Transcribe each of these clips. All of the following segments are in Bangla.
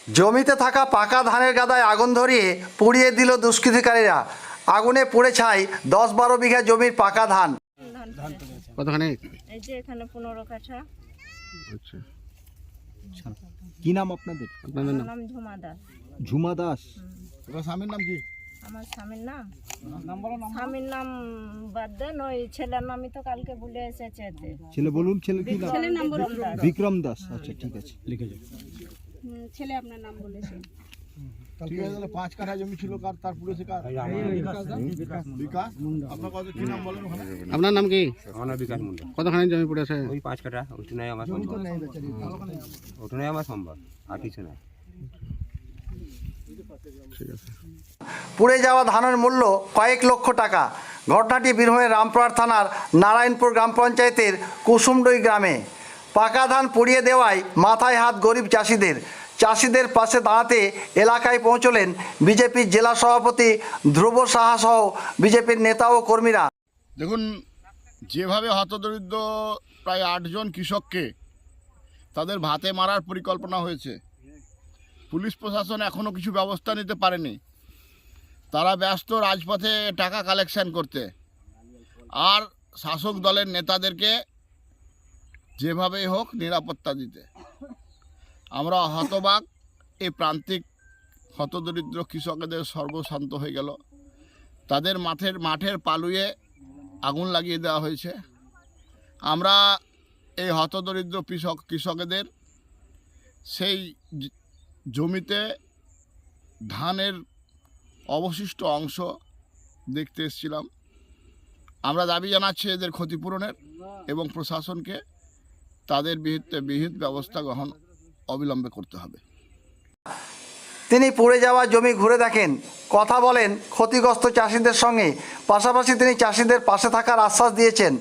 জমিতে থাকা পাকা ধানের গাদায় আগুন ধরিয়ে পুড়িয়ে দিল দুষ্কৃতিকারীরা। আগুনে পুড়ে ছাই 10-12 বিঘা জমির পাকা ধান। কতখানি? এই যে এখানে 15 কাঠা। আচ্ছা, কি নাম আপনাদের? আপনাদের আমার নাম? নাম ঝুমা দাস। ঝুমা দাস। তোমার স্বামীর নাম কি? আমার স্বামীর নাম স্বামীর নাম বাদ দেন, ওই ছেলের নামই তো কালকে বলে এসেছে এতে। ছেলে বলুন, ছেলে কি নাম? ছেলের নাম বিক্রম দাস। বিক্রম দাস। আচ্ছা ঠিক আছে, লিখে যাও। ছেলে আপনার নাম বলেছে। ঠিক আছে, তাহলে 5 কাঠা জমি ছিল কার, তার পুরো কার? বিকাশ। আপনার কত কি নাম বলেন ওখানে? আপনার নাম কি? আমার নাম বিকাশ মন্ডল। কতখানি জমি পড়ে আছে? ওই 5 কাঠা, ওইটুনাই আমার সম্ভব। ওইটুনাই আমার সম্ভব, আর কিছু নাই। ঠিক আছে। পুড়ে যাওয়া ধানের মূল্য কয়েক লক্ষ টাকা। ঘটনাটি বীরভূমের রামপুরহাট থানার নারায়ণপুর গ্রাম পঞ্চায়েতের কুসুমডই গ্রামে। পাকা ধান পুড়িয়ে দেওয়ায় মাথায় হাত গরিব চাষিদের। চাষিদের পাশে দাঁড়াতে এলাকায় পৌঁছলেন বিজেপির জেলা সভাপতি ধ্রুব সাহা সহ বিজেপির নেতা ও কর্মীরা। দেখুন, যেভাবে হতদরিদ্র প্রায় 8 জন কৃষককে তাদের ভাতে মারার পরিকল্পনা হয়েছে, পুলিশ প্রশাসন এখনও কিছু ব্যবস্থা নিতে পারেনি। তারা ব্যস্ত রাজপথে টাকা কালেকশন করতে, আর শাসক দলের নেতাদেরকে যেভাবেই হোক নিরাপত্তা দিতে। আমরা হতবাক, এই প্রান্তিক হতদরিদ্র কৃষকদের সর্বশান্ত হয়ে গেল। তাদের মাঠের পালুয়ে আগুন লাগিয়ে দেওয়া হয়েছে। আমরা এই হতদরিদ্র কৃষকদের সেই জমিতে ধানের অবশিষ্ট অংশ দেখতে এসেছিলাম। আমরা দাবি জানাচ্ছি এদের ক্ষতিপূরণের এবং প্রশাসনকে তাদের বিহিত ব্যবস্থা গ্রহণ অবিলম্বে করতে হবে। তিনি পুড়ে যাওয়া জমি ঘুরে দেখেন, কথা বলেন ক্ষতিগ্রস্ত চাষিদের সঙ্গে। পাশাপাশি তিনি চাষিদের পাশে থাকার আশ্বাস দিয়েছেন।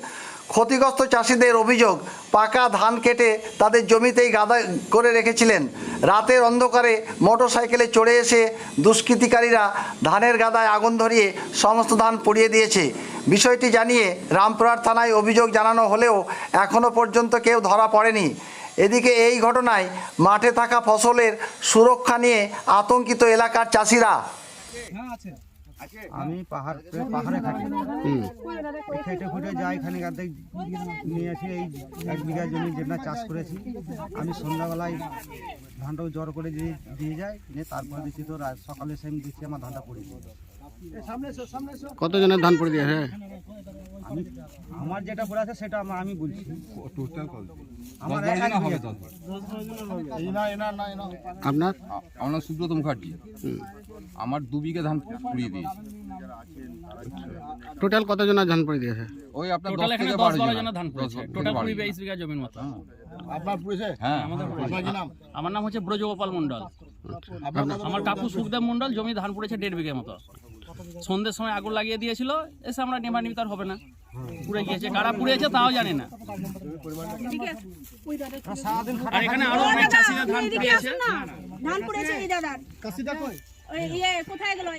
ক্ষতিগ্রস্ত চাষিদের অভিযোগ, পাকা ধান কেটে তাদের জমিতেই গাদা করে রেখেছিলেন। রাতের অন্ধকারে মোটরসাইকেলে চড়ে এসে দুষ্কৃতিকারীরা ধানের গাদায় আগুন ধরিয়ে সমস্ত ধান পুড়িয়ে দিয়েছে। বিষয়টি জানিয়ে রামপুরহাট থানায় অভিযোগ জানানো হলেও এখনও পর্যন্ত কেউ ধরা পড়েনি। এদিকে এই ঘটনায় মাঠে থাকা ফসলের সুরক্ষা নিয়ে আতঙ্কিত এলাকার চাষিরা। আমি পাহাড়ে থাকি, খেটে খুঁটে যাই, এখানে গাদে নিয়ে এসে এই 1 বিঘা জমি যেটা চাষ করেছি, আমি সন্ধ্যাবেলায় ধানটাও জড় করে দিয়ে যাই, নিয়ে তারপরে দিচ্ছি তো সকালে সেম দিচ্ছি আমার ধানটা পড়ে যায়। কতজনের ধান পড়ে দিয়েছে? আমার যেটা পড়ে আছে সেটা আমি বলছি। আমার আপনার? আমার নাম সুব্রত মুখার্জি। আমার 2 বিঘা ধান পুড়িয়ে দিয়েছি। টোটাল কতজনের ধান পড়ে দিয়েছে? ওই আপনার 10 থেকে 12 জনের ধান পড়েছে। টোটাল 22 বিঘা জমির মতো। আপনার পুরেছে? হ্যাঁ, আপনার কি নাম? আমার নাম হচ্ছে ব্রজগোপাল মন্ডল। আমার কাকু সুখদেব মন্ডল। জমি ধান পড়েছে 1.5 বিঘা মতো। সন্ধ্যের সময় আগুন লাগিয়ে দিয়েছিল, এসে আমরা নেমানিমিত আর হবে না, পুড়ে গিয়েছে। কারা পুড়েছে তাও জানি না। আর এখানে আরো অনেক চাষিরা ধান পুড়িয়েছে। ধান পুড়েছে এই দাদার। কাশিদা কই? ওই কোথায় গেল?